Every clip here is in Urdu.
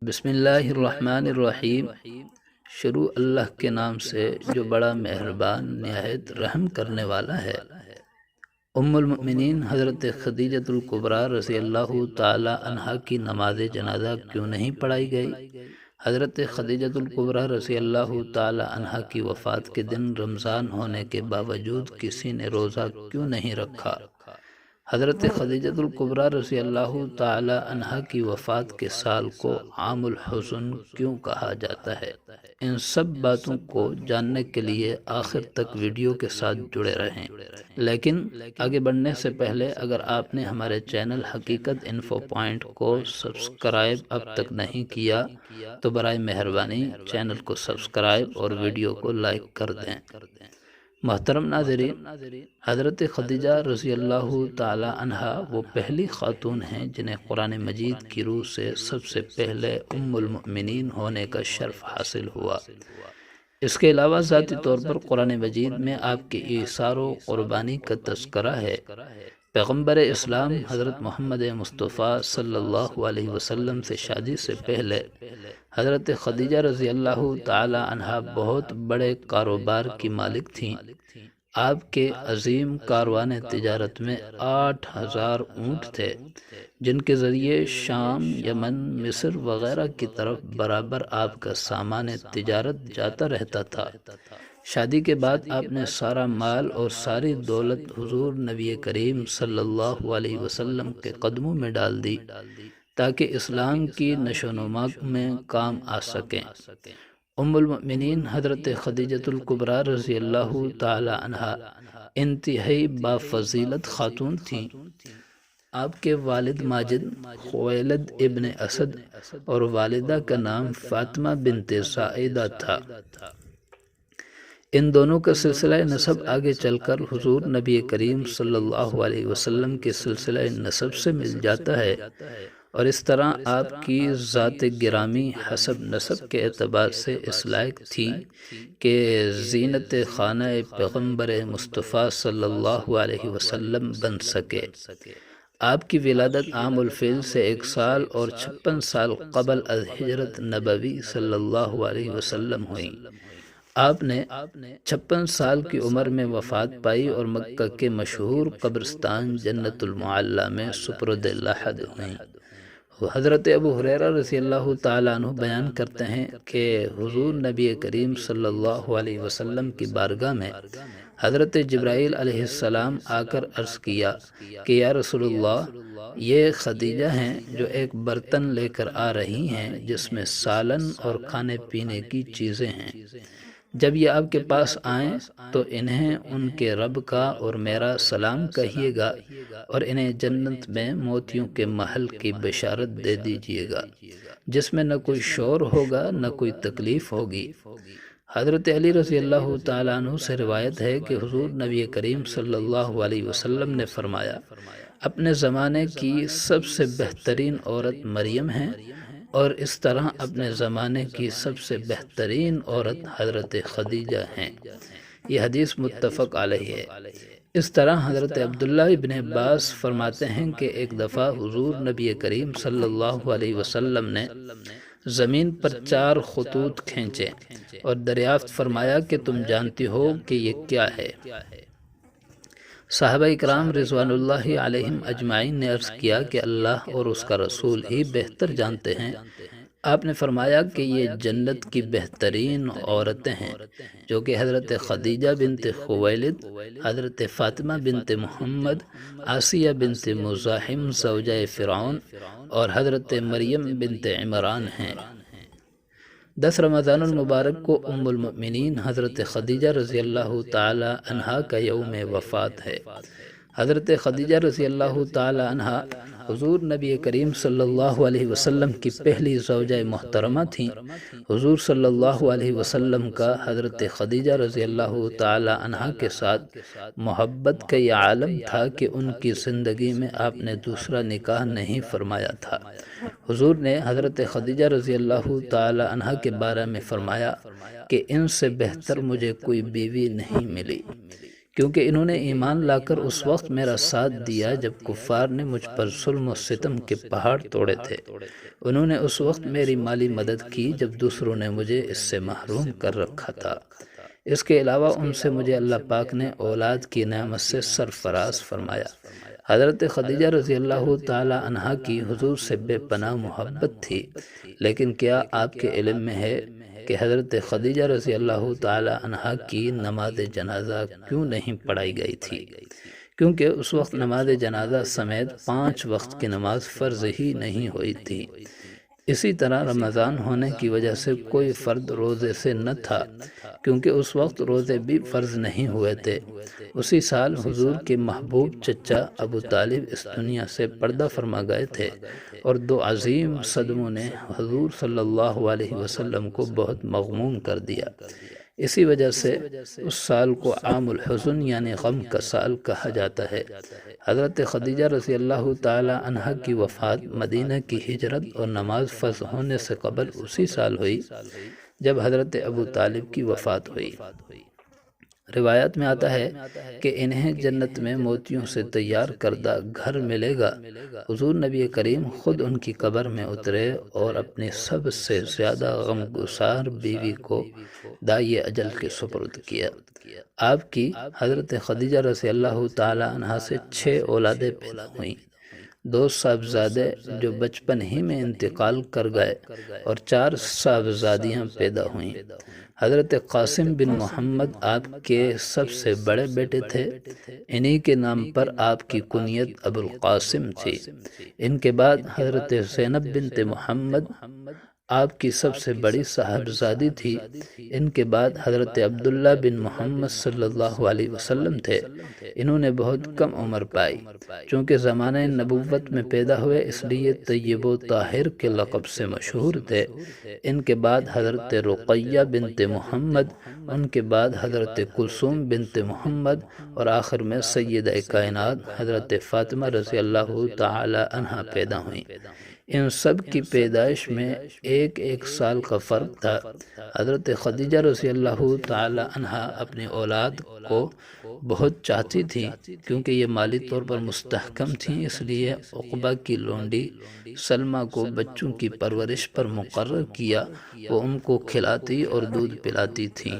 بسم اللہ الرحمن الرحیم۔ شروع اللہ کے نام سے جو بڑا مہربان نہایت رحم کرنے والا ہے۔ ام المؤمنین حضرت خدیجۃ الکبریٰ رضی اللہ تعالی عنہا کی نماز جنازہ کیوں نہیں پڑھائی گئی؟ حضرت خدیجۃ الکبریٰ رضی اللہ تعالی عنہا کی وفات کے دن رمضان ہونے کے باوجود کسی نے روزہ کیوں نہیں رکھا؟ حضرت خدیجۃ الکبریٰ رضی اللہ تعالی عنہا کی وفات کے سال کو عام الحزن کیوں کہا جاتا ہے؟ ان سب باتوں کو جاننے کے لیے آخر تک ویڈیو کے ساتھ جڑے رہیں۔ لیکن آگے بڑھنے سے پہلے اگر آپ نے ہمارے چینل حقیقت انفو پوائنٹ کو سبسکرائب اب تک نہیں کیا تو برائے مہربانی چینل کو سبسکرائب اور ویڈیو کو لائک کر دیں۔ محترم ناظرین، حضرت خدیجہ رضی اللہ تعالی عنہا وہ پہلی خاتون ہیں جنہیں قرآن مجید کی روح سے سب سے پہلے ام المؤمنین ہونے کا شرف حاصل ہوا۔ اس کے علاوہ ذاتی طور پر قرآن مجید میں آپ کے ایثار و قربانی کا تذکرہ ہے۔ پیغمبر اسلام حضرت محمد مصطفیٰ صلی اللہ علیہ وسلم سے شادی سے پہلے حضرت خدیجہ رضی اللہ تعالی عنہا بہت بڑے کاروبار کی مالک تھیں۔ آپ کے عظیم کاروان تجارت میں 8000 اونٹ تھے جن کے ذریعے شام، یمن، مصر وغیرہ کی طرف برابر آپ کا سامان تجارت جاتا رہتا تھا۔ شادی کے بعد آپ نے سارا مال اور ساری دولت حضور نبی کریم صلی اللہ علیہ وسلم کے قدموں میں ڈال دی تاکہ اسلام کی نشو و نما میں کام آ سکیں۔ ام المؤمنین حضرت خدیجۃ الکبریٰ رضی اللہ تعالی عنہا انتہائی بافضیلت خاتون تھیں۔ آپ کے والد ماجد خویلد ابن اسد اور والدہ کا نام فاطمہ بنت سعیدہ تھا۔ ان دونوں کا سلسلہ نسب آگے چل کر حضور نبی کریم صلی اللہ علیہ وسلم کے سلسلہ نسب سے مل جاتا ہے، اور اس طرح آپ کی ذات گرامی حسب نسب کے اعتبار سے اس لائق تھی کہ زینت خانہ پیغمبر مصطفیٰ صلی اللہ علیہ وسلم بن سکے۔ آپ کی ولادت عام الفیل سے 1 سال اور 56 سال قبل از ہجرت نبوی صلی اللہ علیہ وسلم ہوئی۔ آپ نے 56 سال کی عمر میں وفات پائی اور مکہ کے مشہور قبرستان جنت المعلیٰ میں سپرد لحد ہوئیں۔ حضرت ابو ہریرہ رضی اللہ تعالیٰ عنہ بیان کرتے ہیں کہ حضور نبی کریم صلی اللہ علیہ وسلم کی بارگاہ میں حضرت جبرائیل علیہ السلام آ کر عرض کیا کہ یا رسول اللہ، یہ خدیجہ ہیں جو ایک برتن لے کر آ رہی ہیں جس میں سالن اور کھانے پینے کی چیزیں ہیں۔ جب یہ آپ کے پاس آئیں تو انہیں ان کے رب کا اور میرا سلام کہیے گا اور انہیں جنت میں موتیوں کے محل کی بشارت دے دیجیے گا جس میں نہ کوئی شور ہوگا نہ کوئی تکلیف ہوگی۔ حضرت علی رضی اللہ تعالیٰ عنہ سے روایت ہے کہ حضور نبی کریم صلی اللہ علیہ وسلم نے فرمایا، اپنے زمانے کی سب سے بہترین عورت مریم ہیں، اور اس طرح اپنے زمانے کی سب سے بہترین عورت حضرت خدیجہ ہیں۔ یہ حدیث متفق علیہ ہے۔ اس طرح حضرت عبداللہ ابن عباس فرماتے ہیں کہ ایک دفعہ حضور نبی کریم صلی اللہ علیہ وسلم نے زمین پر 4 خطوط کھینچے اور دریافت فرمایا کہ تم جانتی ہو کہ یہ کیا ہے؟ صحابہ اکرام رضوان اللہ علیہم اجمعین نے عرض کیا کہ اللہ اور اس کا رسول ہی بہتر جانتے ہیں۔ آپ نے فرمایا کہ یہ جنت کی بہترین عورتیں ہیں جو کہ حضرت خدیجہ بنت خویلد، حضرت فاطمہ بنت محمد، آسیہ بنت مزاحم زوجہ فرعون اور حضرت مریم بنت عمران ہیں۔ 10 رمضان المبارک کو ام المؤمنین حضرت خدیجہ رضی اللہ تعالی عنہا کا یوم وفات ہے۔ حضرت خدیجہ رضی اللہ تعالی عنہا حضور نبی کریم صلی اللہ علیہ وسلم کی پہلی زوجہ محترمہ تھیں۔ حضور صلی اللہ علیہ وسلم کا حضرت خدیجہ رضی اللہ تعالی عنہا کے ساتھ محبت کا یہ عالم تھا کہ ان کی زندگی میں آپ نے دوسرا نکاح نہیں فرمایا تھا۔ حضور نے حضرت خدیجہ رضی اللہ تعالی عنہا کے بارے میں فرمایا کہ ان سے بہتر مجھے کوئی بیوی نہیں ملی، کیونکہ انہوں نے ایمان لا کر اس وقت میرا ساتھ دیا جب کفار نے مجھ پر ظلم و ستم کے پہاڑ توڑے تھے۔ انہوں نے اس وقت میری مالی مدد کی جب دوسروں نے مجھے اس سے محروم کر رکھا تھا۔ اس کے علاوہ ان سے مجھے اللہ پاک نے اولاد کی نعمت سے سرفراز فرمایا۔ حضرت خدیجہ رضی اللہ تعالی عنہا کی حضور سے بے پناہ محبت تھی، لیکن کیا آپ کے علم میں ہے کہ حضرت خدیجہ رضی اللہ تعالی عنہا کی نماز جنازہ کیوں نہیں پڑھائی گئی تھی؟ کیونکہ اس وقت نماز جنازہ سمیت 5 وقت کی نماز فرض ہی نہیں ہوئی تھی۔ اسی طرح رمضان ہونے کی وجہ سے کوئی فرد روزے سے نہ تھا، کیونکہ اس وقت روزے بھی فرض نہیں ہوئے تھے۔ اسی سال حضور کے محبوب چچا ابو طالب اس دنیا سے پردہ فرما گئے تھے، اور 2 عظیم صدموں نے حضور صلی اللہ علیہ وسلم کو بہت مغموم کر دیا۔ اسی وجہ سے اس سال کو عام الحزن یعنی غم کا سال کہا جاتا ہے۔ حضرت خدیجہ رضی اللہ تعالی عنہا کی وفات مدینہ کی ہجرت اور نماز فرض ہونے سے قبل اسی سال ہوئی جب حضرت ابو طالب کی وفات ہوئی۔ روایات میں آتا ہے کہ انہیں جنت میں موتیوں سے تیار کردہ گھر ملے گا۔ حضور نبی کریم خود ان کی قبر میں اترے اور اپنی سب سے زیادہ غمگسار بیوی کو دائی اجل کے سپرد کیا۔ آپ کی حضرت خدیجہ رضی اللہ تعالی عنہا سے 6 اولادیں پیدا ہوئیں، 2 صاحبزادے جو بچپن ہی میں انتقال کر گئے اور 4 صاحبزادیاں پیدا ہوئیں۔ حضرت قاسم بن محمد آپ کے سب سے بڑے بیٹے تھے، انہی کے نام پر آپ کی کنیت ابو القاسم تھی۔ ان کے بعد حضرت زینب بنت محمد آپ کی سب سے بڑی صاحبزادی تھی۔ ان کے بعد حضرت عبداللہ بن محمد صلی اللہ علیہ وسلم تھے۔ انہوں نے بہت کم عمر پائی، چونکہ زمانہ نبوت میں پیدا ہوئے اس لیے طیب و طاہر کے لقب سے مشہور تھے۔ ان کے بعد حضرت رقیہ بنت محمد، ان کے بعد حضرت کلثوم بنت محمد، اور آخر میں سیدہ کائنات حضرت فاطمہ رضی اللہ تعالی عنہا پیدا ہوئیں۔ ان سب کی پیدائش میں 1 سال کا فرق تھا۔ حضرت خدیجہ رضی اللہ تعالی عنہا اپنی اولاد کو بہت چاہتی تھیں، کیونکہ یہ مالی طور پر مستحکم تھیں، اس لیے عقبہ کی لونڈی سلمہ کو بچوں کی پرورش پر مقرر کیا۔ وہ ان کو کھلاتی اور دودھ پلاتی تھیں۔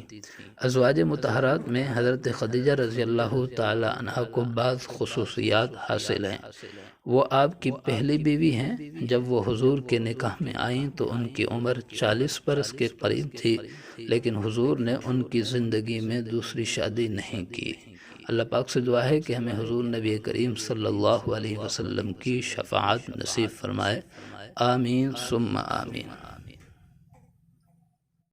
ازواج مطہرات میں حضرت خدیجہ رضی اللہ تعالی عنہا کو بعض خصوصیات حاصل ہیں۔ وہ آپ کی پہلی بیوی ہیں۔ جب وہ حضور کے نکاح میں آئیں تو ان کی عمر 40 برس کے قریب تھی، لیکن حضور نے ان کی زندگی میں دوسری شادی نہیں کی۔ اللہ پاک سے دعا ہے کہ ہمیں حضور نبی کریم صلی اللہ علیہ وسلم کی شفاعت نصیب فرمائے۔ آمین ثم آمین۔